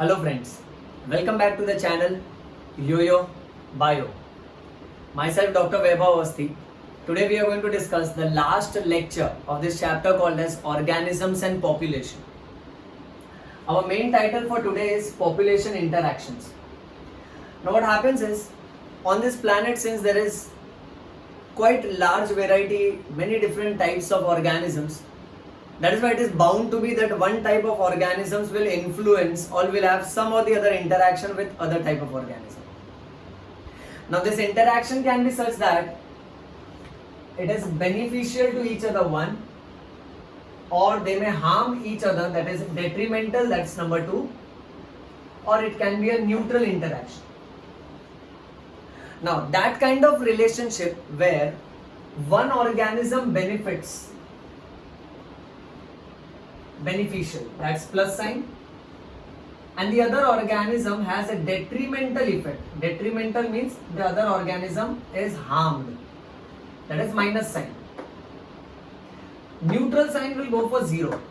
Hello friends, welcome back to the channel Yo-Yo Bio. Myself Dr. Vaibhav Awasthi. Today we are going to discuss the last lecture of this chapter called as Organisms and Population. Our main title for today is Population Interactions. Now what happens is, on this planet, since there is quite large variety, many different types of organisms, that is why it is bound to be that one type of organisms will influence or will have some or the other interaction with other type of organism. Now this interaction can be such that it is beneficial to each other, one, or they may harm each other, that is detrimental, that's number two, or it can be a neutral interaction. Now that kind of relationship where one organism benefits, beneficial, that's plus sign, and the other organism has a detrimental effect. Detrimental means the other organism is harmed, that is minus sign. Neutral sign will go for 0.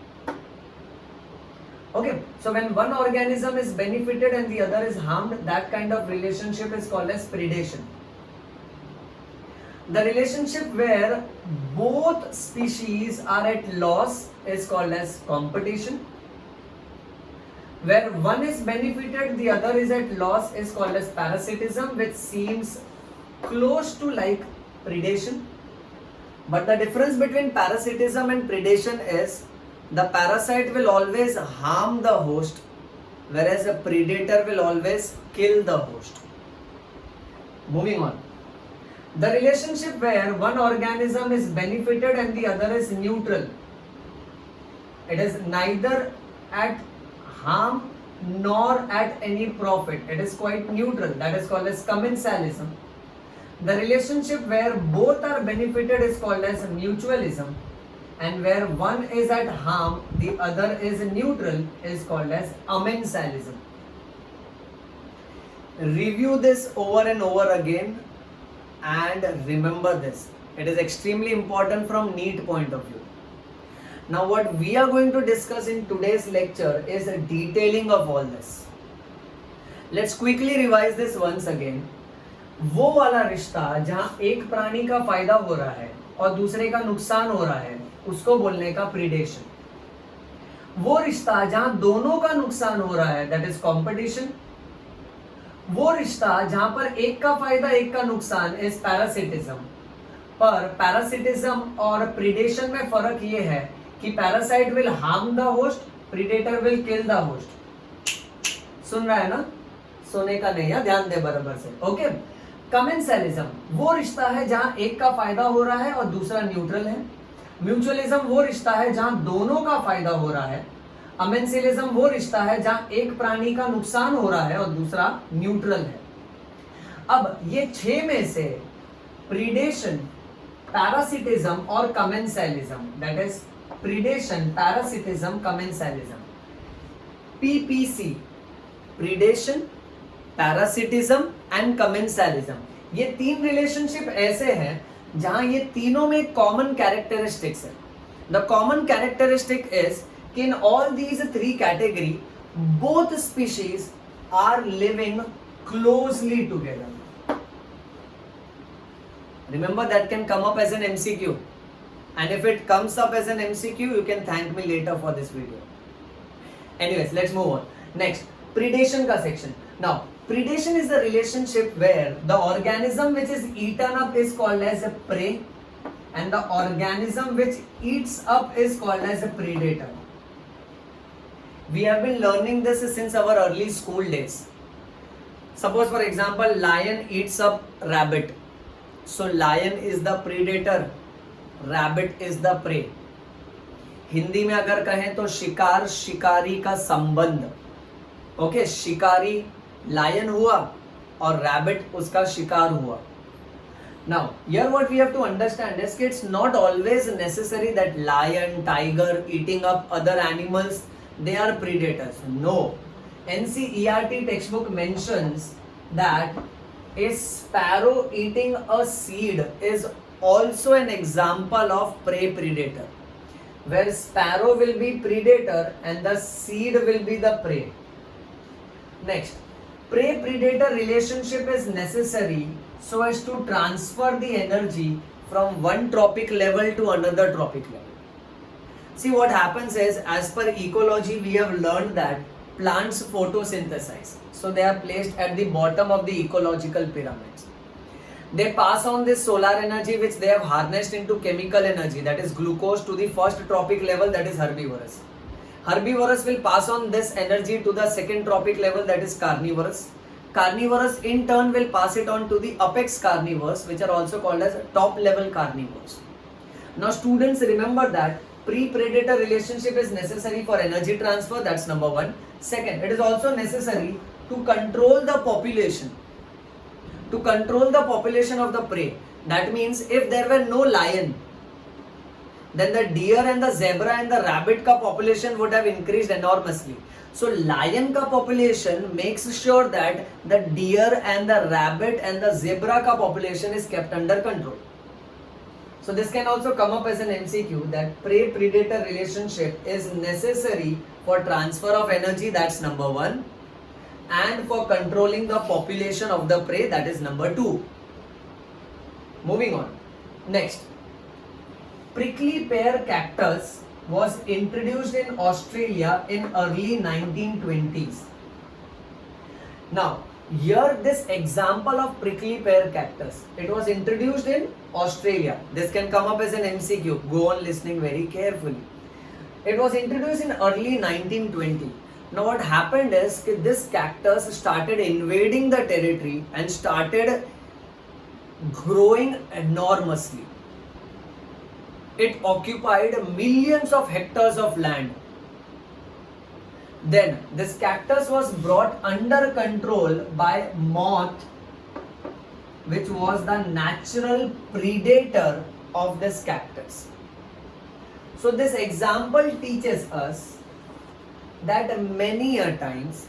Okay, so when one organism is benefited and the other is harmed, that kind of relationship is called as predation. The relationship where both species are at loss is called as competition. Where one is benefited, the other is at loss is called as parasitism, which seems close to like predation. But the difference between parasitism and predation is the parasite will always harm the host, whereas a predator will always kill the host. Moving on. The relationship where one organism is benefited and the other is neutral. It is neither at harm nor at any profit. It is quite neutral. That is called as commensalism. The relationship where both are benefited is called as mutualism. And where one is at harm, the other is neutral, is called as amensalism. Review this over and over again and remember this. It is extremely important from NEET point of view. Now what we are going to discuss in today's lecture is a detailing of all this. Let's quickly revise this once again. वो वाला रिश्ता जहाँ एक प्राणी का फायदा हो रहा है और दूसरे का नुकसान हो रहा है, उसको बोलने का प्रीडेशन. वो रिश्ता जहां दोनों का नुकसान हो रहा है, दैट इज कॉम्पिटिशन. वो रिश्ता जहां पर एक का फायदा एक का नुकसान इज पैरासिटिज्म. पर पैरासिटिज्म और प्रीडेशन में फर्क ये है कि parasite will harm the host, predator will kill the host. सुन रहा है ना? सोने का नहीं है, ध्यान दे बराबर से. ओके. कमेंसलिज्म वो रिश्ता है जहां एक का फायदा हो रहा है और दूसरा न्यूट्रल है. म्यूचुअलिज्म वो रिश्ता है जहां दोनों का फायदा हो रहा है. अमेंसिलिज्म वो रिश्ता है जहां एक प्राणी का नुकसान हो रहा है और दूसरा न्यूट्रल है. अब ये 6 में से प्रीडेशन, पैरासिटिज्म और commensalism, that is predation, parasitism, commensalism, PPC, predation, parasitism and commensalism, ये 3 रिलेशनशिप ऐसे हैं जहां ये तीनों में कॉमन कैरेक्टरिस्टिक्स है. द कॉमन कैरेक्टरिस्टिक इज कि in all these 3 category both species are living closely together. Remember that can come up as an MCQ, and if it comes up as an MCQ you can thank me later for this video. Anyways, let's move on. Next, predation ka section. Now predation is the relationship where the organism which is eaten up is called as a prey and the organism which eats up is called as a predator. We have been learning this since our early school days. Suppose for example lion eats up rabbit. So lion is the predator, rabbit is the prey. Hindi में अगर कहें तो शिकार शिकारी का संबंध. Okay, शिकारी lion हुआ और रैबिट उसका शिकार हुआ. Now, here what we have to understand is it's not always necessary that lion, tiger eating up other animals, they are predators. No. NCERT textbook mentions that a sparrow eating a seed is also an example of prey predator. where sparrow will be predator and the seed will be the prey. Next, prey-predator relationship is necessary so as to transfer the energy from one trophic level to another trophic level. See, what happens is, as per ecology, we have learned that plants photosynthesize. So they are placed at the bottom of the ecological pyramids. They pass on this solar energy which they have harnessed into chemical energy, that is glucose, to the first trophic level, that is herbivorous. Herbivorous will pass on this energy to the second trophic level, that is carnivorous. Carnivorous in turn will pass it on to the apex carnivores, which are also called as top level carnivores. Now students, remember that pre-predator relationship is necessary for energy transfer, that's number one. Second, it is also necessary to control the population. To control the population of the prey. That means if there were no lion, then the deer and the zebra and the rabbit ka population would have increased enormously. So lion ka population makes sure that the deer and the rabbit and the zebra ka population is kept under control. So this can also come up as an MCQ, that prey-predator relationship is necessary for transfer of energy, that's number one, and for controlling the population of the prey, that is number two. Moving on. Next, prickly pear cactus was introduced in Australia in early 1920s. Now, here this example of prickly pear cactus, it was introduced in Australia. This can come up as an MCQ. Go on listening very carefully. It was introduced in early 1920. Now what happened is this cactus started invading the territory and started growing enormously. It occupied millions of hectares of land. Then this cactus was brought under control by moth, which was the natural predator of this cactus. So this example teaches us that many a times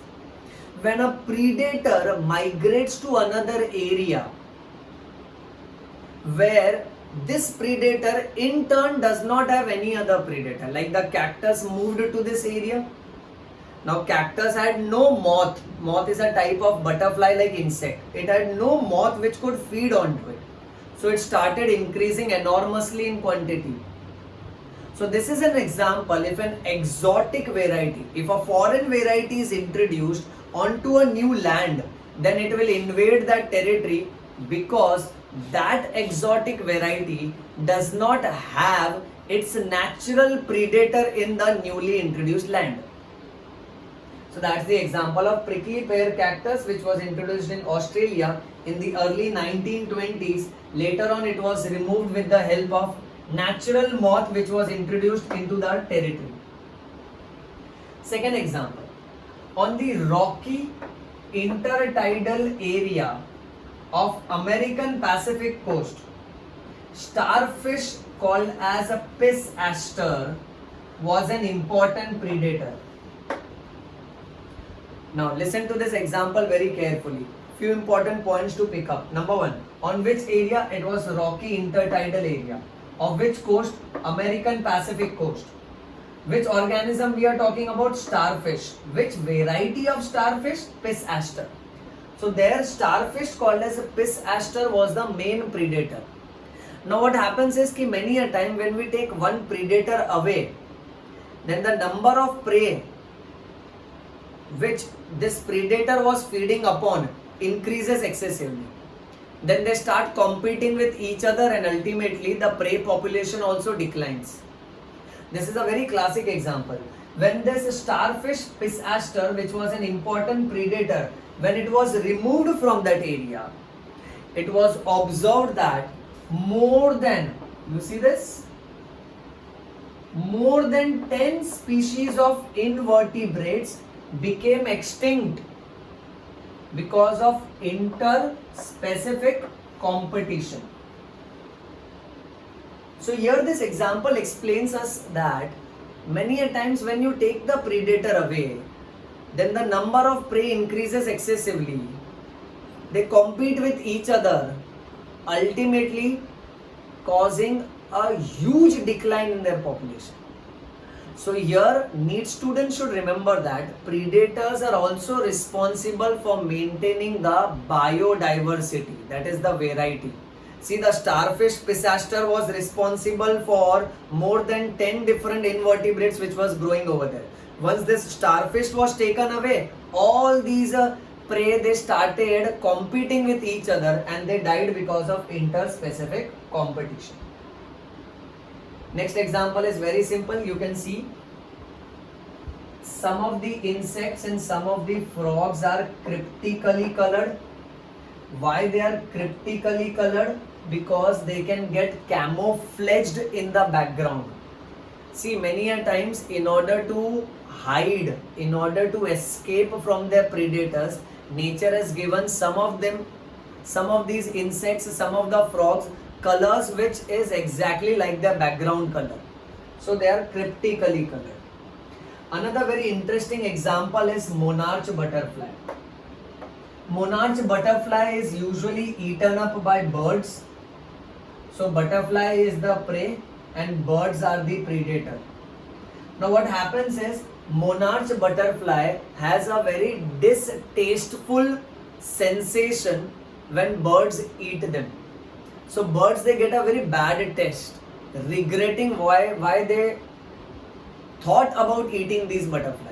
when a predator migrates to another area where this predator in turn does not have any other predator, like the cactus moved to this area. Now cactus had no moth. Moth is a type of butterfly like insect. It had no moth which could feed onto it. So it started increasing enormously in quantity. So this is an example, if an exotic variety, if a foreign variety is introduced onto a new land, then it will invade that territory because that exotic variety does not have its natural predator in the newly introduced land. So that's the example of prickly pear cactus, which was introduced in Australia in the early 1920s. Later on it was removed with the help of natural moth, which was introduced into the territory. Second example, on the rocky intertidal area of American Pacific coast, starfish called as a pisaster was an important predator. Now listen to this example very carefully. Few important points to pick up. Number one, on which area? It was rocky intertidal area. Of which coast? American Pacific coast. Which organism we are talking about? Starfish. Which variety of starfish? Pisaster. So there starfish called as a pisaster was the main predator. Now what happens is कि many a time when we take one predator away, then the number of prey which this predator was feeding upon increases excessively. Then they start competing with each other and ultimately the prey population also declines. This is a very classic example. When this starfish pisaster, which was an important predator, when it was removed from that area, it was observed that more than, you see this? More than 10 species of invertebrates became extinct because of inter-specific competition. So here this example explains us that many a times when you take the predator away, then the number of prey increases excessively. They compete with each other, ultimately causing a huge decline in their population. So here NEET students should remember that predators are also responsible for maintaining the biodiversity, that is the variety. See, the starfish Pisaster was responsible for more than 10 different invertebrates which was growing over there. Once this starfish was taken away, all these prey, they started competing with each other and they died because of interspecific competition. Next example is very simple. You can see some of the insects and some of the frogs are cryptically colored. Why they are cryptically colored? Because they can get camouflaged in the background. See, many a times in order to hide, in order to escape from their predators, nature has given some of them, some of these insects, some of the frogs, colors which is exactly like their background color. So they are cryptically colored. Another very interesting example is monarch butterfly. Monarch butterfly is usually eaten up by birds. So butterfly is the prey and birds are the predator. Now what happens is monarch butterfly has a very distasteful sensation when birds eat them. So birds, they get a very bad taste, regretting why they thought about eating these butterfly.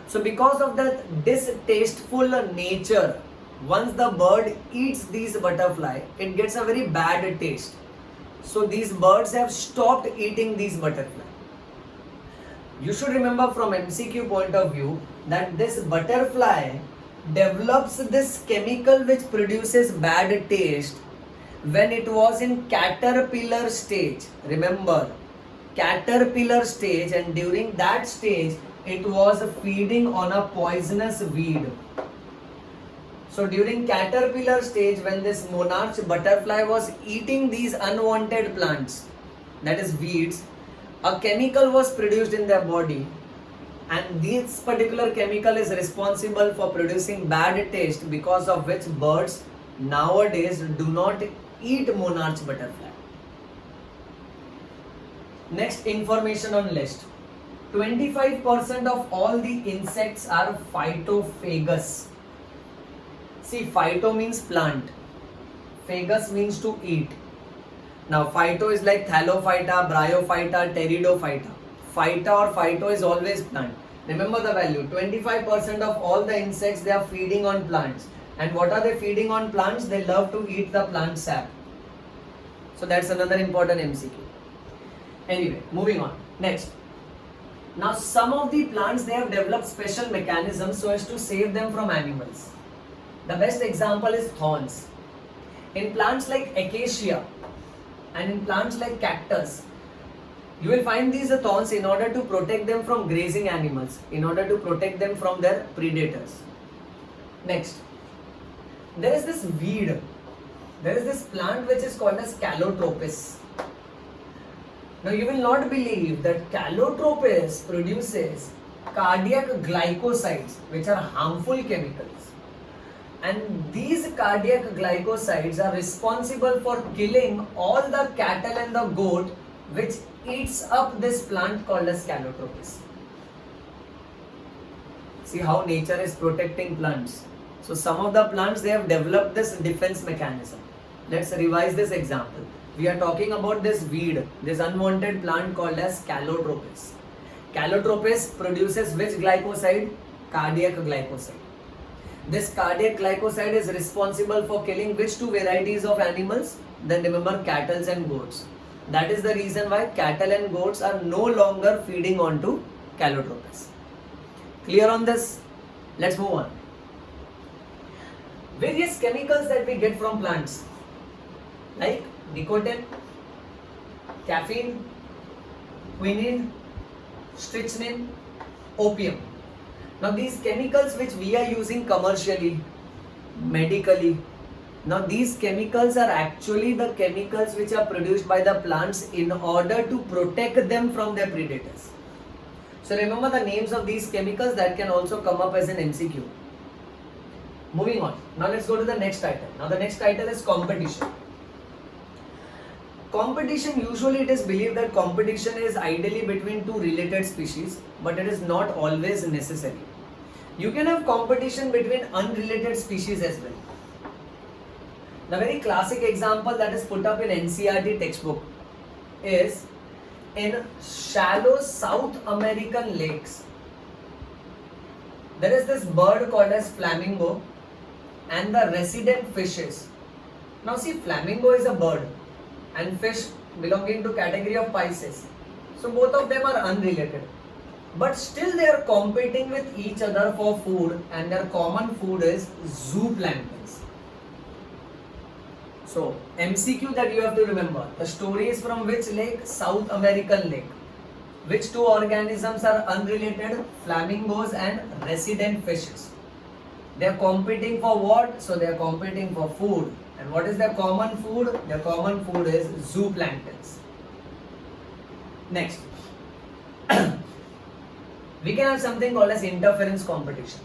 So because of that distasteful nature, once the bird eats these butterfly, it gets a very bad taste. So these birds have stopped eating these butterfly. You should remember from MCQ point of view that this butterfly develops this chemical which produces bad taste when it was in caterpillar stage. Remember, caterpillar stage, and during that stage it was feeding on a poisonous weed. So during caterpillar stage, when this monarch butterfly was eating these unwanted plants, that is weeds, a chemical was produced in their body, and this particular chemical is responsible for producing bad taste, because of which birds nowadays do not eat monarch butterfly. Next information on list. 25% of all the insects are phytophagous. See, phyto means plant, phagus means to eat. Now phyto is like thallophyta, bryophyta, pteridophyta. Phyta or phyto is always plant. Remember the value, 25% of all the insects, they are feeding on plants. And what are they feeding on plants? They love to eat the plant sap. So that's another important MCQ. Anyway, moving on. Next. Now some of the plants, they have developed special mechanisms so as to save them from animals. The best example is thorns. In plants like acacia and in plants like cactus, you will find these thorns in order to protect them from grazing animals, in order to protect them from their predators. Next, there is this weed, there is this plant which is called as Calotropis. Now you will not believe that Calotropis produces cardiac glycosides, which are harmful chemicals. And these cardiac glycosides are responsible for killing all the cattle and the goat which eats up this plant called as Calotropis. See how nature is protecting plants. So some of the plants, they have developed this defense mechanism. Let's revise this example. We are talking about this weed, this unwanted plant called as Calotropis. Calotropis produces which glycoside? Cardiac glycoside. This cardiac glycoside is responsible for killing which two varieties of animals? Then remember, cattle and goats. That is the reason why cattle and goats are no longer feeding on to Calotropis. Clear on this? Let's move on. Various chemicals that we get from plants like nicotine, caffeine, quinine, strychnine, opium. Now these chemicals which we are using commercially, medically, now these chemicals are actually the chemicals which are produced by the plants in order to protect them from their predators. So remember the names of these chemicals, that can also come up as an MCQ. Moving on. Now let's go to the next title. Now the next title is competition. Competition, usually it is believed that competition is ideally between two related species, but it is not always necessary. You can have competition between unrelated species as well. The very classic example that is put up in NCERT textbook is in shallow South American lakes. There is this bird called as flamingo and the resident fishes. Now see, flamingo is a bird and fish belonging to category of Pisces. So both of them are unrelated. But still they are competing with each other for food, and their common food is zooplanktons. So MCQ that you have to remember, the story is from which lake? South American lake. Which two organisms are unrelated? Flamingos and resident fishes. They are competing for what? So they are competing for food. And what is their common food? Their common food is zooplanktons. Next. We can have something called as interference competition.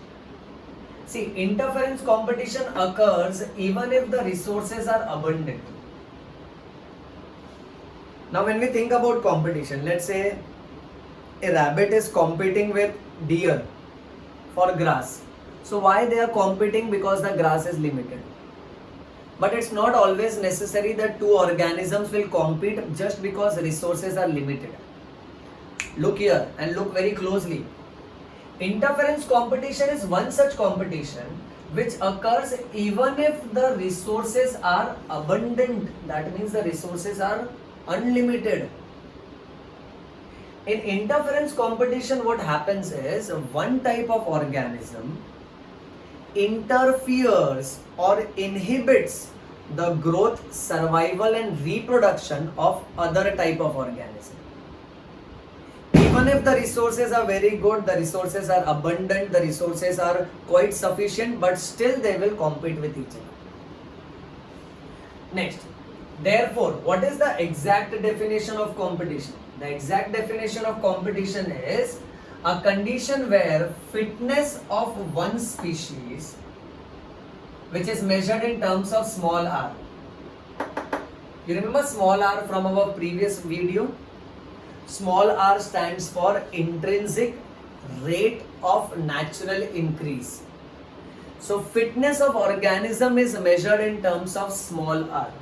See, interference competition occurs even if the resources are abundant. Now when we think about competition, let's say a rabbit is competing with deer for grass. So why they are competing? Because the grass is limited. But it's not always necessary that two organisms will compete just because resources are limited. Look here and look very closely. Interference competition is one such competition which occurs even if the resources are abundant. That means the resources are unlimited. In interference competition, what happens is one type of organism interferes or inhibits the growth, survival and reproduction of other type of organism. Even if the resources are very good, the resources are abundant, the resources are quite sufficient, but still they will compete with each other. Next, therefore, what is the exact definition of competition? The exact definition of competition is a condition where fitness of one species, which is measured in terms of small r. You remember small r from our previous video? Small r stands for intrinsic rate of natural increase. So fitness of organism is measured in terms of small r.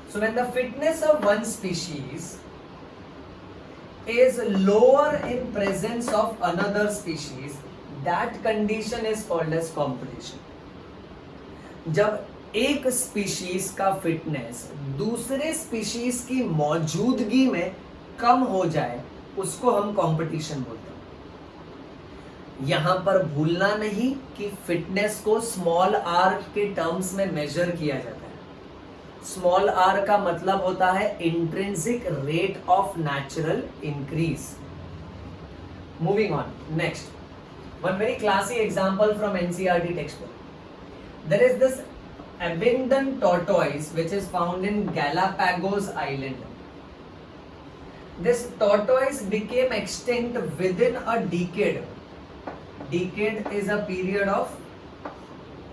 So when the fitness of one species is lower in presence of another species, that condition is called as competition. जब एक species का fitness दूसरे species की मौजूदगी में कम हो जाए, उसको हम कंपटीशन बोलते हैं। यहां पर भूलना नहीं कि फिटनेस को स्मॉल आर के टर्म्स में मेजर किया जाता है। स्मॉल आर का मतलब होता है intrinsic rate of natural increase. Moving on, next one very classic example from NCERT text book. There is this Abingdon tortoise which is found in Galapagos Island. This tortoise became extinct within a decade. Decade is a period of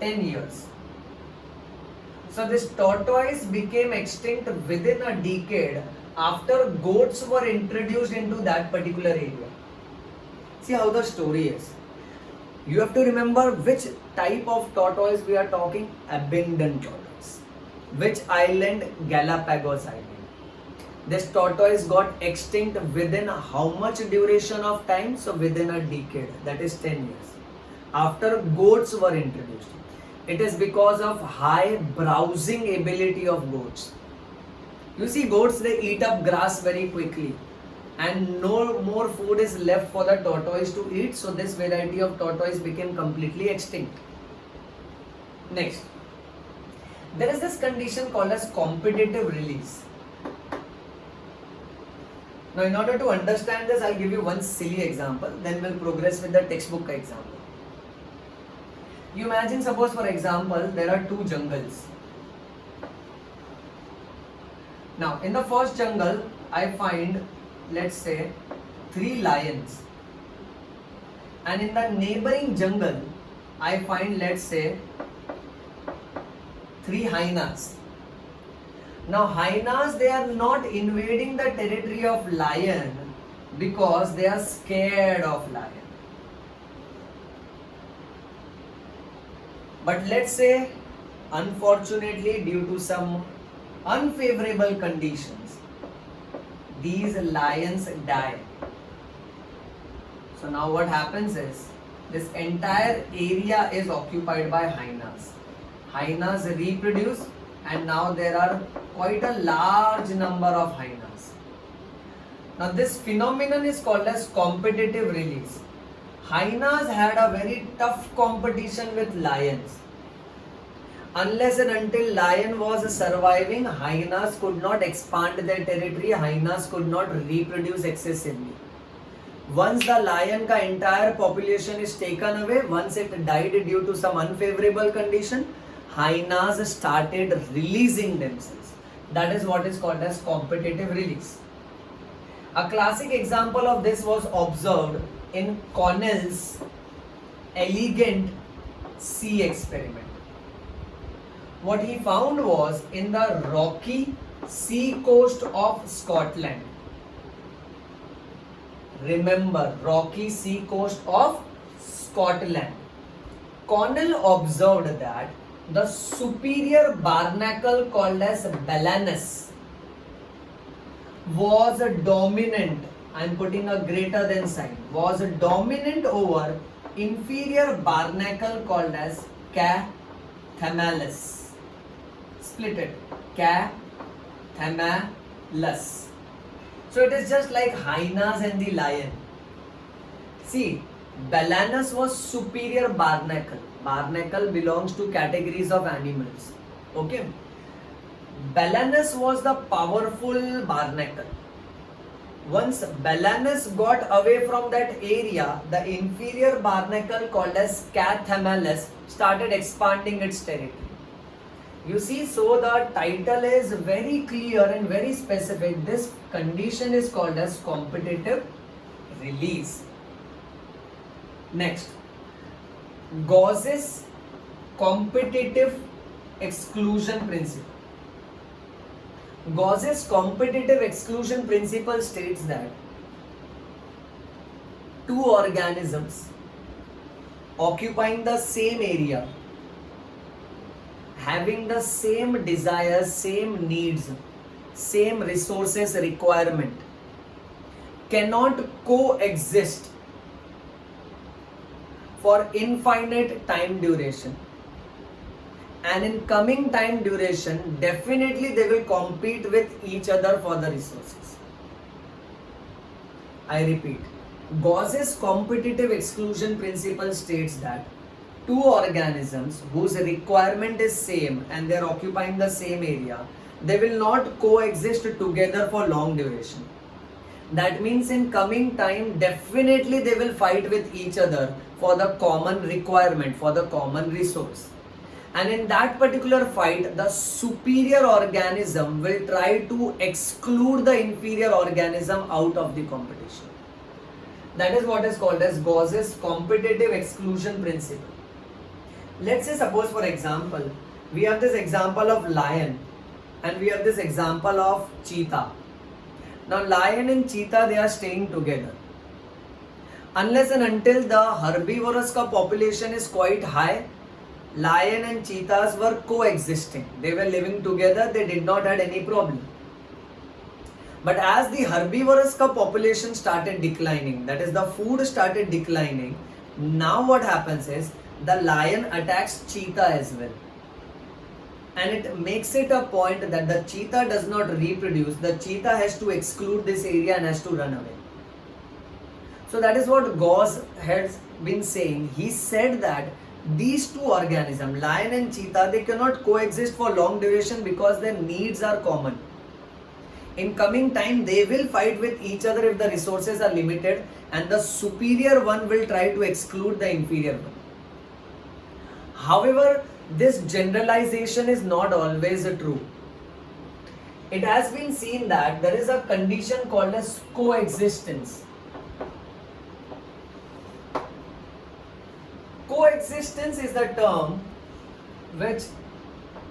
10 years. So this tortoise became extinct within a decade after goats were introduced into that particular area. See how the story is. You have to remember which type of tortoise we are talking. Abingdon tortoise. Which island? Galapagos Island. This tortoise got extinct within how much duration of time? So within a decade, that is 10 years. After goats were introduced. It is because of high browsing ability of goats. You see, goats, they eat up grass very quickly. And no more food is left for the tortoise to eat, so this variety of tortoise became completely extinct. Next, there is this condition called as competitive release. Now in order to understand this, I'll give you one silly example, then we'll progress with the textbook example. You imagine, suppose for example, there are two jungles. Now in the first jungle, I find, let's say, 3 lions, and in the neighboring jungle I find, let's say, 3 hyenas. Now hyenas, they are not invading the territory of lion because they are scared of lion. But let's say, unfortunately, due to some unfavorable conditions, these lions die. So now what happens is, this entire area is occupied by hyenas. Hyenas reproduce, and now there are quite a large number of hyenas. Now this phenomenon is called as competitive release. Hyenas had a very tough competition with lions. Unless and until lion was surviving, hyenas could not expand their territory, hyenas could not reproduce excessively. Once the lion ka entire population is taken away, once it died due to some unfavorable condition, hyenas started releasing themselves. That is what is called as competitive release. A classic example of this was observed in Connell's elegant sea experiment. What he found was, in the rocky sea coast of Scotland. Remember, rocky sea coast of Scotland. Connell observed that the superior barnacle called as Balanus was a dominant, I am putting a greater than sign, was a dominant over inferior barnacle called as Cathamalus. Split it, Cathamalus. So it is just like hyenas and the lion. See, Balanus was superior barnacle. Barnacle belongs to categories of animals. Okay. Balanus was the powerful barnacle. Once Balanus got away from that area, the inferior barnacle called as Cathamalus started expanding its territory. You see, so the title is very clear and very specific. This condition is called as competitive release. Next, Gauss's competitive exclusion principle. Gauss's competitive exclusion principle states that two organisms occupying the same area, having the same desires, same needs, same resources requirement, cannot coexist for infinite time duration. And in coming time duration, definitely they will compete with each other for the resources. I repeat, Gauss's competitive exclusion principle states that two organisms whose requirement is same and they are occupying the same area, they will not coexist together for long duration. That means in coming time, definitely they will fight with each other for the common requirement, for the common resource. And in that particular fight, the superior organism will try to exclude the inferior organism out of the competition. That is what is called as Gauss's competitive exclusion principle. Let's say, suppose for example, we have this example of lion and we have this example of cheetah. Now lion and cheetah, they are staying together. Unless and until the herbivorous population is quite high, lion and cheetahs were coexisting. They were living together, they did not have any problem. But as the herbivorous population started declining, that is the food started declining, now what happens is the lion attacks cheetah as well. And it makes it a point that the cheetah does not reproduce, the cheetah has to exclude this area and has to run away. So that is what Gauss has been saying. He said that these two organisms, lion and cheetah, they cannot coexist for long duration because their needs are common. In coming time, they will fight with each other if the resources are limited, and the superior one will try to exclude the inferior one. However, this generalization is not always true. It has been seen that there is a condition called as coexistence. Coexistence is the term which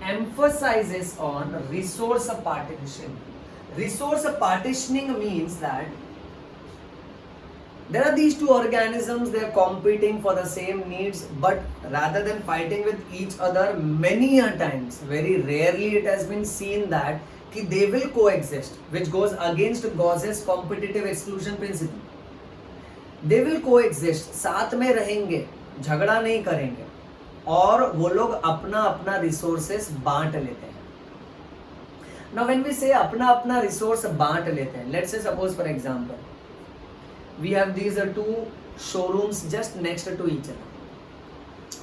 emphasizes on resource partitioning. Resource partitioning means that there are these two organisms, they are competing for the same needs, but rather than fighting with each other, many a times, very rarely it has been seen that they will coexist, which goes against Gauss's competitive exclusion principle. They will coexist, साथ में रहेंगे, झगड़ा नहीं करेंगे, और वो लोग अपना अपना रिसोर्सेस बांट लेते हैं. Now when we say अपना अपना रिसोर्स बांट लेते हैं, let's say suppose for example we have these two showrooms just next to each other.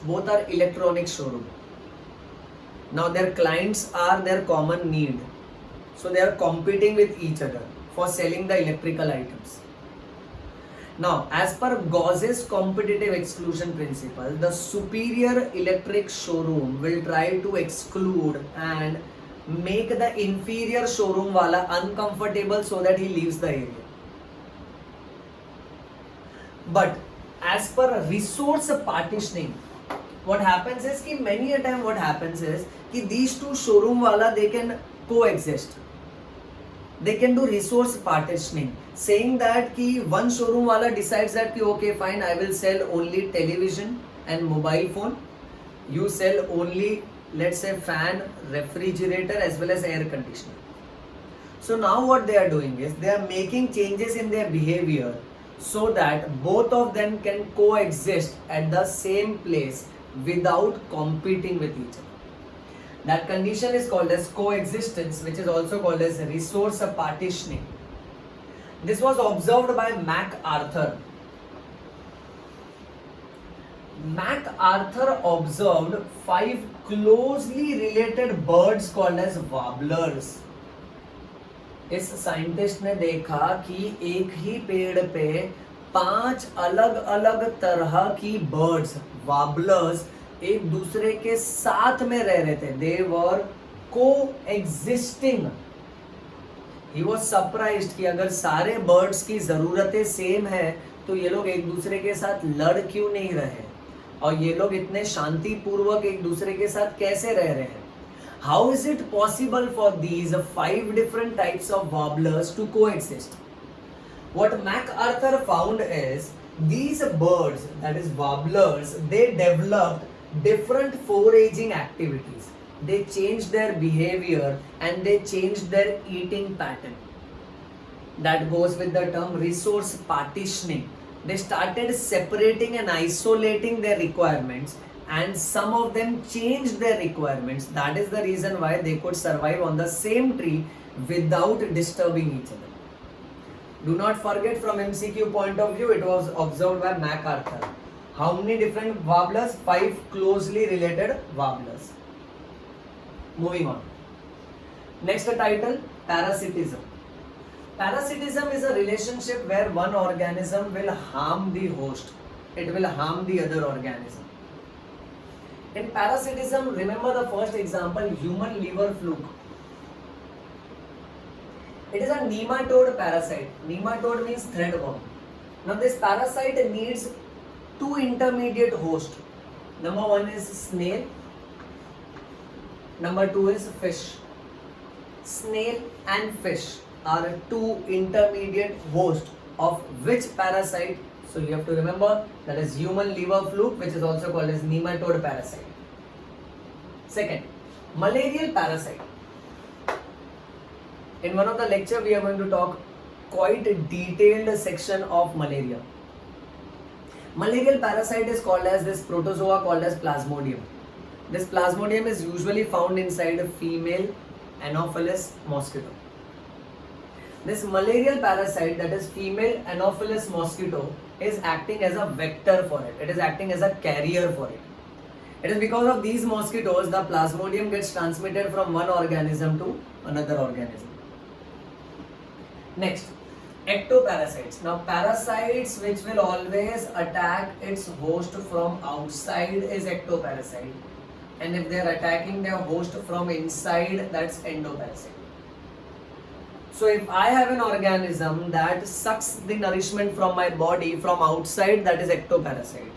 Both are electronic showroom. Now their clients are their common need, so they are competing with each other for selling the electrical items. Now, as per Gauss's competitive exclusion principle, the superior electric showroom will try to exclude and make the inferior showroom wala uncomfortable so that he leaves the area. But as per resource partitioning, what happens is कि many a time what happens is कि these two showroom wala they can coexist. They can do resource partitioning, saying that कि one showroom wala decides that कि okay fine, I will sell only television and mobile phone. You sell only, let's say, fan, refrigerator as well as air conditioner. So now what they are doing is they are making changes in their behavior so that both of them can coexist at the same place without competing with each other. That condition is called as coexistence, which is also called as resource partitioning. This was observed by MacArthur. MacArthur observed 5 closely related birds called as warblers. इस scientist ने देखा कि एक ही पेड़ पे 5 अलग अलग तरह की बर्ड्स, वार्बलर्स, एक दूसरे के साथ में रह रहे थे. दे वर कोएग्जिस्टिंग. ही वाज सरप्राइज्ड कि अगर सारे बर्ड्स की जरूरतें सेम है तो ये लोग एक दूसरे के साथ लड़ क्यों नहीं रहे, और ये लोग इतने शांतिपूर्वक एक दूसरे के साथ कैसे रह रहे हैं. How is it possible for these 5 different types of warblers to coexist? What MacArthur found is these birds, that is warblers, they developed different foraging activities. They changed their behavior and they changed their eating pattern. That goes with the term resource partitioning. They started separating and isolating their requirements, and some of them changed their requirements. That is the reason why they could survive on the same tree without disturbing each other. Do not forget, from MCQ point of view, it was observed by MacArthur. How many different warblers? 5 closely related warblers. Moving on. Next title, parasitism. Parasitism is a relationship where one organism will harm the host. It will harm the other organism. In parasitism, remember the first example, human liver fluke. It is a nematode parasite. Nematode means threadworm. Now this parasite needs 2 intermediate hosts. Number 1 is snail. Number 2 is fish. Snail and fish are 2 intermediate hosts of which parasite? So you have to remember that is human liver fluke, which is also called as nematode parasite. Second, malarial parasite. In one of the lecture we are going to talk quite a detailed section of malaria. Malarial parasite is called as this protozoa called as Plasmodium. This Plasmodium is usually found inside a female Anopheles mosquito. This malarial parasite, that is female Anopheles mosquito, is acting as a vector for it. It is acting as a carrier for it. It is because of these mosquitoes the Plasmodium gets transmitted from one organism to another organism. Next, ectoparasites. Now parasites which will always attack its host from outside is ectoparasite, and if they are attacking their host from inside, that's endoparasite. So if I have an organism that sucks the nourishment from my body from outside, that is ectoparasite.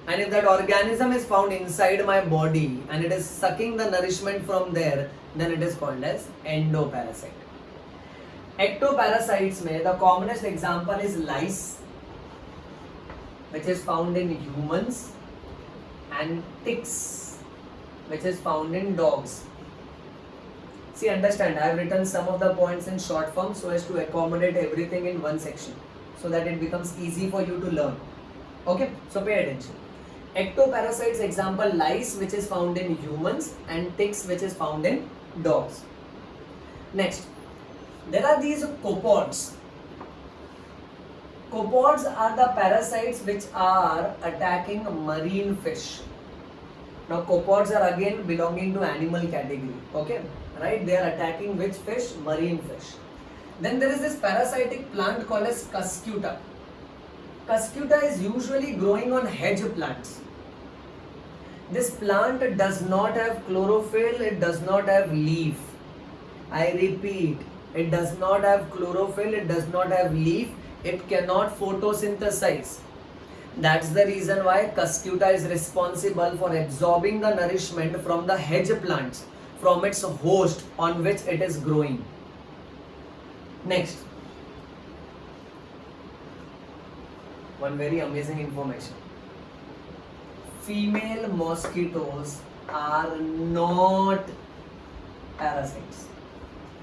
and if that organism is found inside my body and it is sucking the nourishment from there, then it is called as endoparasite. Ectoparasites में the commonest example is lice, which is found in humans, and ticks, which is found in dogs. See, understand, I have written some of the points in short form so as to accommodate everything in one section, so that it becomes easy for you to learn. Okay, so pay attention. Ectoparasites example lice, which is found in humans, and ticks, which is found in dogs. Next, there are these copepods. Copepods are the parasites which are attacking marine fish. Now copepods are again belonging to animal category, okay, right? They are attacking which fish? Marine fish. Then there is this parasitic plant called as Cuscuta. Cuscuta is usually growing on hedge plants. This plant does not have chlorophyll, it does not have leaf. I repeat, it does not have chlorophyll, it does not have leaf, it cannot photosynthesize. That's the reason why Cuscuta is responsible for absorbing the nourishment from the hedge plants, from its host on which it is growing. Next, one very amazing information. Female mosquitoes are not parasites.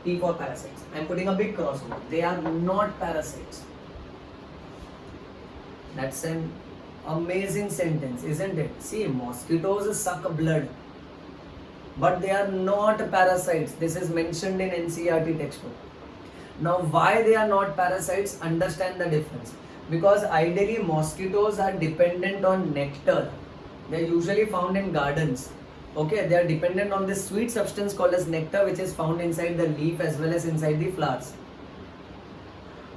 P for parasites. I am putting a big cross over. They are not parasites. That's an amazing sentence, isn't it? See, mosquitoes suck blood, but they are not parasites. This is mentioned in NCERT textbook. Now, why they are not parasites? Understand the difference. Because ideally, mosquitoes are dependent on nectar. They are usually found in gardens. Okay, they are dependent on this sweet substance called as nectar, which is found inside the leaf as well as inside the flowers.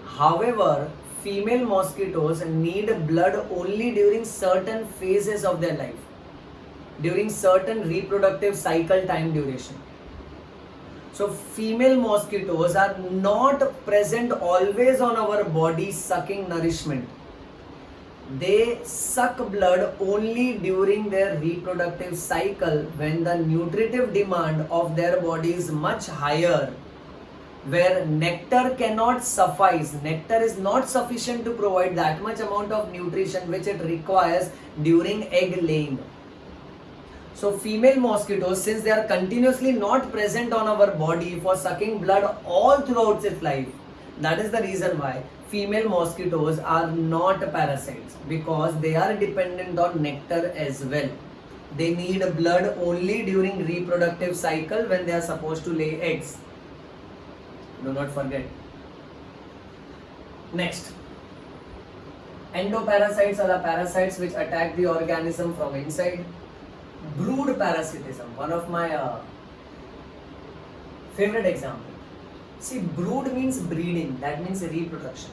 However, female mosquitoes need blood only during certain phases of their life, during certain reproductive cycle time duration. So female mosquitoes are not present always on our body sucking nourishment. They suck blood only during their reproductive cycle, when the nutritive demand of their body is much higher, where nectar cannot suffice. Nectar is not sufficient to provide that much amount of nutrition which it requires during egg laying. So female mosquitoes, since they are continuously not present on our body for sucking blood all throughout its life, that is the reason why female mosquitoes are not parasites, because they are dependent on nectar as well. They need blood only during reproductive cycle when they are supposed to lay eggs. Do not forget. Next, endoparasites are the parasites which attack the organism from inside. Brood parasitism, one of my favorite example. See, brood means breeding, that means reproduction.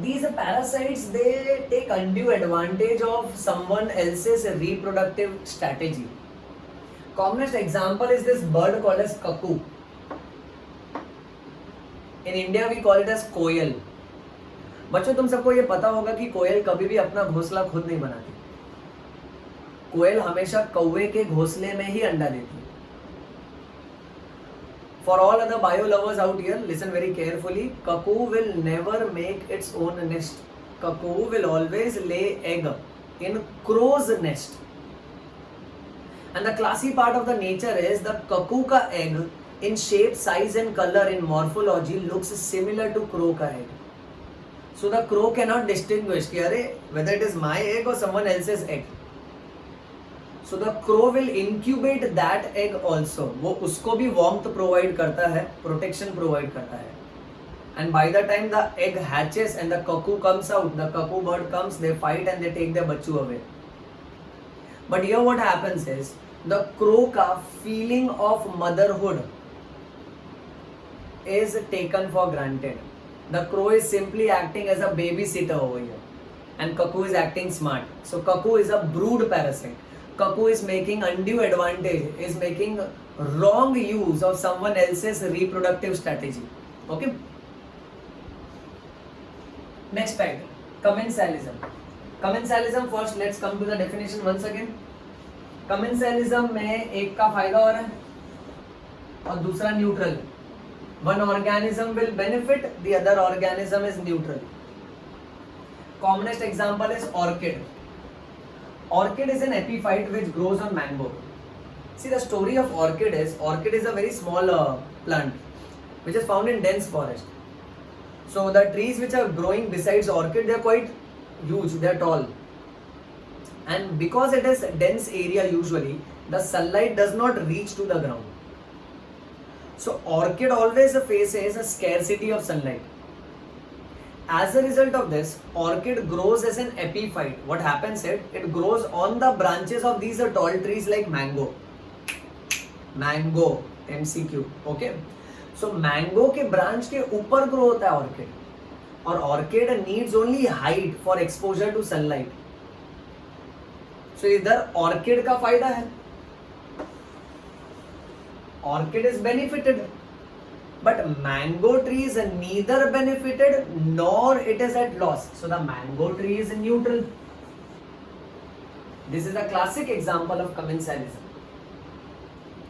These parasites, they take undue advantage of someone else's reproductive strategy. Commonest example is this bird called as cuckoo. In India we call it as कोयल. बच्चों, तुम सबको ये पता होगा कि कोयल कभी भी अपना घोंसला खुद नहीं बनाती. कोयल हमेशा कौवे के घोंसले में ही अंडा देती है. For all other bio lovers out here, listen very carefully. Cuckoo will never make its own nest. Cuckoo will always lay egg in crow's nest. And the classy part of the nature is the cuckoo ka egg in shape, size and color, in morphology looks similar to crow ka egg. So the crow cannot distinguish whether it is my egg or someone else's egg. So the crow will incubate that egg also. वो उसको भी warmth provide करता है, protection provide करता है. And by the time the egg hatches and the cuckoo comes out, the cuckoo bird comes, they fight and they take their bachchu away. But here what happens is, the crow ka feeling of motherhood is taken for granted. The crow is simply acting as a babysitter over here, and cuckoo is acting smart. So cuckoo is a brood parasite. Cuckoo is making undue advantage, is making wrong use of someone else's reproductive strategy. Okay. Next title, commensalism. Commensalism first, let's come to the definition once again. Commensalism में एक का फायदा हो रहा है और दूसरा neutral. One organism will benefit, the other organism is neutral. Commonest example is orchid. Orchid is an epiphyte which grows on mango. See, the story of orchid is a very small plant which is found in dense forest. So the trees which are growing besides orchid, they are quite huge, they are tall. And because it is a dense area, usually the sunlight does not reach to the ground. So orchid always faces a scarcity of sunlight. As a result of this, orchid grows as an epiphyte. What happens is, it grows on the branches of these tall trees like mango. Mango, MCQ, okay? So mango के branch के ऊपर grow होता है orchid. और orchid needs only height for exposure to sunlight. So इधर orchid का फायदा है. Orchid is benefited. But mango tree is neither benefited nor it is at loss. So the mango tree is neutral. This is a classic example of commensalism.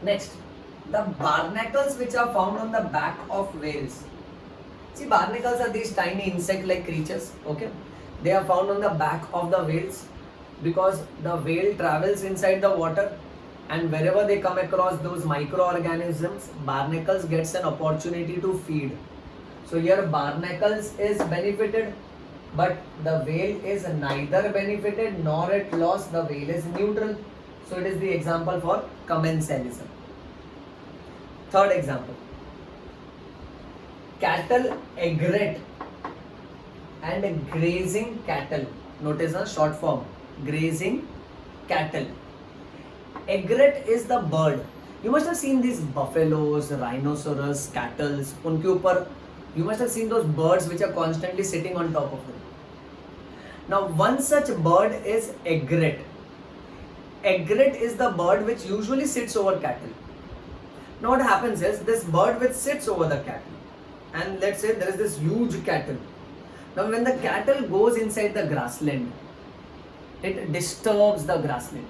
Next, the barnacles which are found on the back of whales. See, barnacles are these tiny insect-like creatures. Okay, they are found on the back of the whales because the whale travels inside the water. And wherever they come across those microorganisms, barnacles gets an opportunity to feed. So here barnacles is benefited, but the whale is neither benefited nor at loss. The whale is neutral. So it is the example for commensalism. Third example. Cattle egret and grazing cattle. Notice a short form. Grazing cattle. Egret is the bird. You must have seen these buffaloes, rhinoceros, cattle. उनके ऊपर you must have seen those birds which are constantly sitting on top of them. Now one such bird is egret. Egret is the bird which usually sits over cattle. Now what happens is, this bird which sits over the cattle, and let's say there is this huge cattle. Now when the cattle goes inside the grassland, it disturbs the grassland.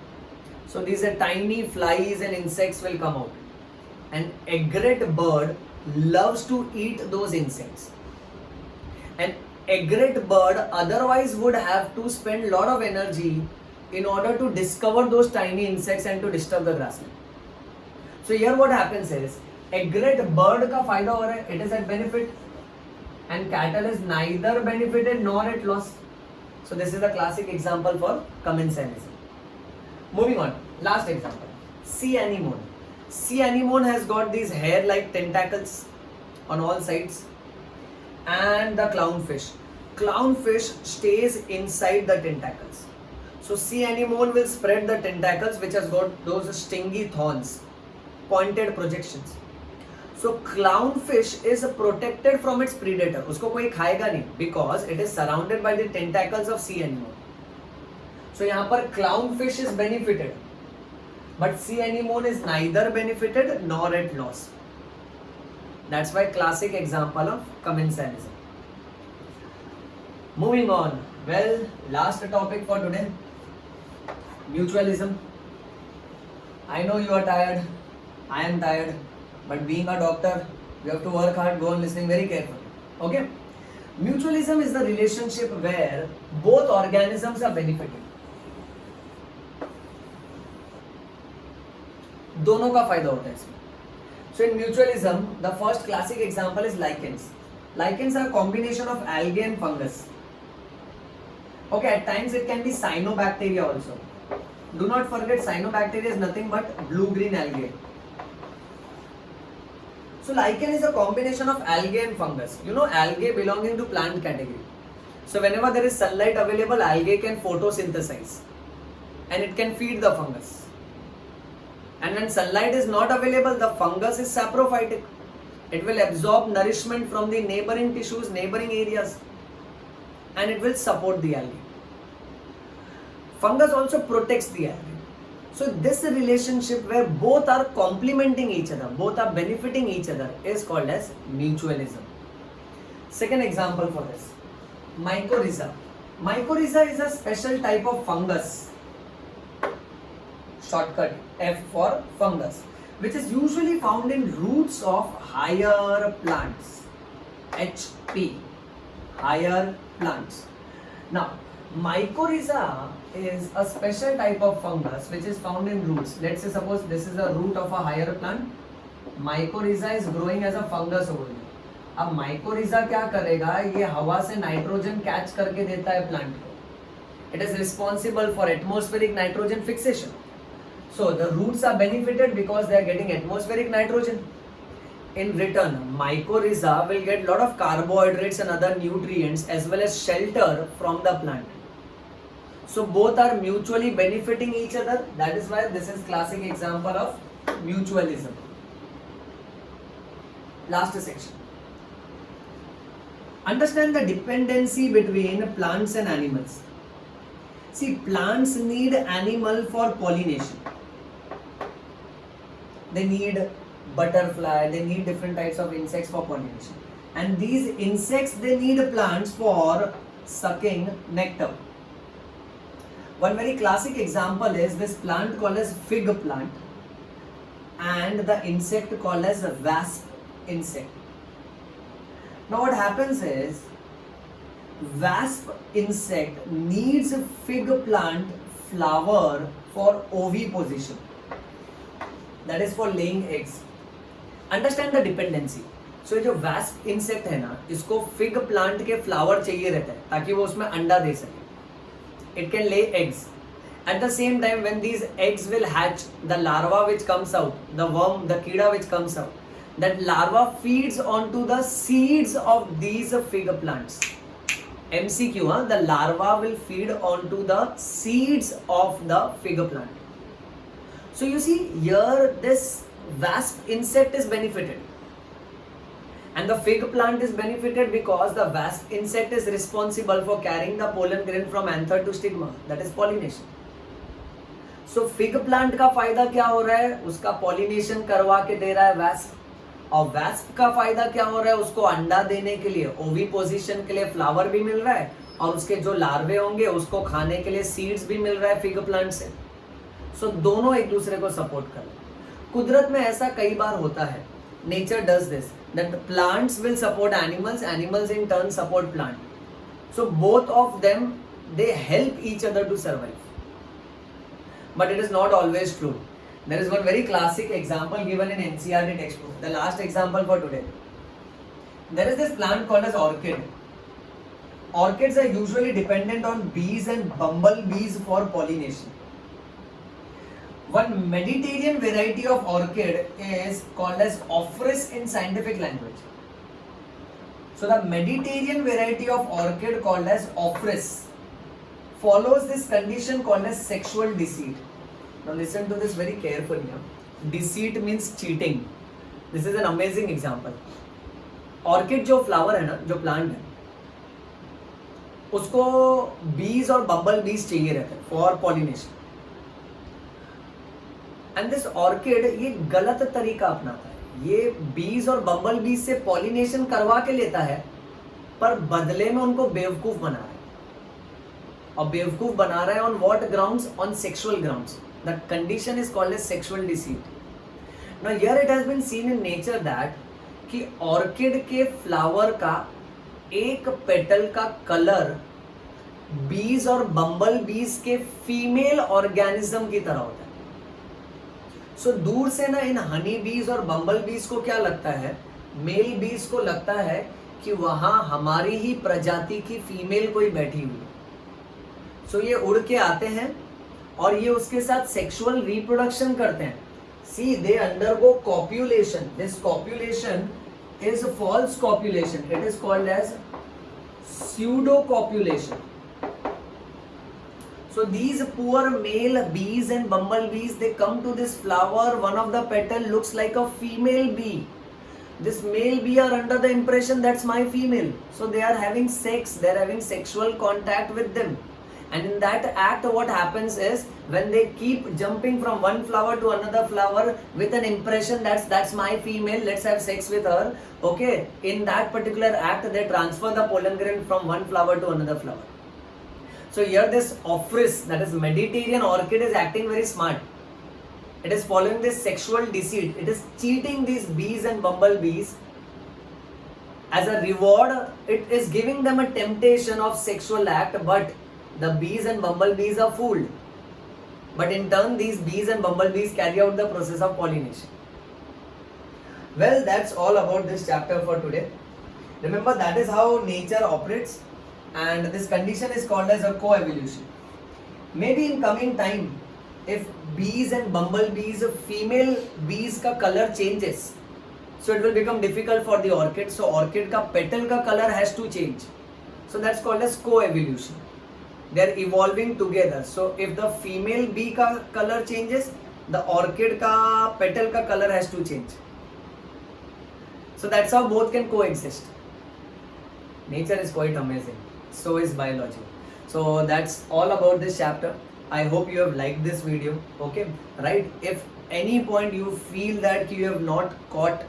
So these are tiny flies and insects will come out. An egret bird loves to eat those insects. An egret bird otherwise would have to spend a lot of energy in order to discover those tiny insects and to disturb the grassland. So here what happens is, egret bird का फायदा हो रहा है, it is at benefit, and cattle is neither benefited nor at loss. So this is the classic example for commensalism. Moving on, last example, sea anemone. Sea anemone has got these hair-like tentacles on all sides, and the clownfish. Clownfish stays inside the tentacles. So sea anemone will spread the tentacles which has got those stingy thorns, pointed projections. So clownfish is protected from its predator. उसको कोई खाएगा नहीं because it is surrounded by the tentacles of sea anemone. So यहाँ पर clownfish is benefited, but sea anemone is neither benefited nor at loss. That's why classic example of commensalism. Moving on, well, last topic for today, mutualism. I know you are tired, I am tired, but being a doctor, you have to work hard, go on listening very carefully. Okay? Mutualism is the relationship where both organisms are benefiting. दोनों का फायदा होता है इसमें. So in mutualism, the first classic example is lichens. Lichens are a combination of algae and fungus. Okay, at times it can be cyanobacteria also. Do not forget, cyanobacteria is nothing but blue-green algae. So lichen is a combination of algae and fungus. You know, algae belonging to plant category. So whenever there is sunlight available, algae can photosynthesize and it can feed the fungus. And when sunlight is not available, the fungus is saprophytic. It will absorb nourishment from the neighboring tissues, neighboring areas, and it will support the algae. Fungus also protects the algae. So this relationship where both are complementing each other, both are benefiting each other, is called as mutualism. Second example for this, mycorrhiza. Mycorrhiza is a special type of fungus, shortcut F for fungus, which is usually found in roots of higher plants, HP, higher plants. Now, mycorrhiza is a special type of fungus which is found in roots. Let's say suppose this is a root of a higher plant. Mycorrhiza is growing as a fungus over here. अब mycorrhiza क्या करेगा, ये हवा से nitrogen catch करके देता है plant को. It is responsible for atmospheric nitrogen fixation. So the roots are benefited because they are getting atmospheric nitrogen. In return, mycorrhiza will get lot of carbohydrates and other nutrients as well as shelter from the plant. So both are mutually benefiting each other. That is why this is classic example of mutualism. Last section. Understand the dependency between plants and animals. See, plants need animal for pollination. They need butterfly, they need different types of insects for pollination. And these insects, they need plants for sucking nectar. One very classic example is this plant called as fig plant and the insect called as wasp insect. Now what happens is, wasp insect needs fig plant flower for oviposition. That is for laying eggs. Understand the dependency. So जो wasp insect है ना, इसको fig plant के flower चाहिए रहता है ताकि वो उसमें अंडा दे सके. It can lay eggs. At the same time, when these eggs will hatch, the larva which comes out, the worm, the कीड़ा which comes out, that larva feeds onto the seeds of these fig plants. MCQ, the larva will feed onto the seeds of the fig plant. So you see here, this wasp insect is benefited and the fig plant is benefited because the wasp insect is responsible for carrying the pollen grain from anther to stigma, that is pollination. So fig plant का फायदा क्या हो रहा है, उसका pollination करवा के दे रहा है wasp. और वैस्प का फायदा क्या हो रहा है, उसको अंडा देने के लिए, ओवी पोजीशन के लिए फ्लावर भी मिल रहा है और उसके जो लार्वे होंगे उसको खाने के लिए सीड्स भी मिल रहा है फिग प्लांट से. सो दोनों एक दूसरे को सपोर्ट कर रहे हैं. कुदरत में ऐसा कई बार होता है, nature does this, that plants will support animals, animals in turn support plant. So both of them they help each other to survive. But it is not always true. There is one very classic example given in NCERT textbook, the last example for today. There is this plant called as orchid. Orchids are usually dependent on bees and bumblebees for pollination. One Mediterranean variety of orchid is called as Ophrys in scientific language. So the Mediterranean variety of orchid called as Ophrys follows this condition called as sexual deceit. Now listen to this very carefully. Deceit means cheating. This is an amazing example. Orchid जो flower है ना, जो plant है, उसको bees और bumble bees चाहिए रहते हैं for pollination. And this orchid ये गलत तरीका अपनाता है. ये bees और bumble bees से pollination करवा के लेता है, पर बदले में उनको बेवकूफ बना रहा है. और बेवकूफ बना रहा है on what grounds? On sexual grounds. The condition is called as sexual deceit. Now here it has been seen in nature that कि ऑर्किड के फ्लावर का एक पेटल का कलर बीज और बम्बल बीज के फीमेल ऑर्गेनिज्म की तरह होता है. सो दूर से ना इन हनी बीज और बम्बल बीज को क्या लगता है, मेल बीज को लगता है कि वहां हमारी ही प्रजाति की फीमेल कोई बैठी हुई है. सो ये उड़ के आते हैं और ये उसके साथ सेक्सुअल रिप्रोडक्शन करते हैं. See, they undergo copulation. This copulation is false copulation. It is called as pseudo copulation. So these poor male bees and bumblebees, they come to this flower. One of the petal looks like a female bee. This male bee are under the impression that's my female. So they are having sex. They are having sexual contact with them. And in that act, what happens is, when they keep jumping from one flower to another flower with an impression that's my female, let's have sex with her. Okay, in that particular act, they transfer the pollen grain from one flower to another flower. So here this Ophrys, that is Mediterranean orchid, is acting very smart. It is following this sexual deceit. It is cheating these bees and bumblebees. As a reward, it is giving them a temptation of sexual act, but the bees and bumblebees are fooled. But in turn, these bees and bumblebees carry out the process of pollination. Well, that's all about this chapter for today. Remember, that is how nature operates, and this condition is called as a co-evolution. Maybe in coming time, if bees and bumblebees, female bees ka color changes, so it will become difficult for the orchid. So orchid ka petal ka color has to change. So that's called as co-evolution. They are evolving together. So if the female bee ka color changes, the orchid ka petal ka color has to change. So that's how both can coexist. Nature is quite amazing. So is biology. So that's all about this chapter. I hope you have liked this video. Okay, right? If any point you feel that you have not caught,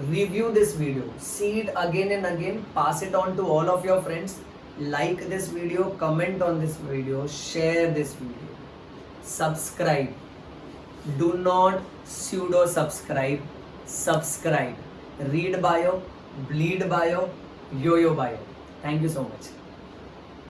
review this video, see it again and again, pass it on to all of your friends, like this video, comment on this video, share this video, subscribe. Do not pseudo subscribe, subscribe. Read bio, bleed bio, yo-yo bio. Thank you so much.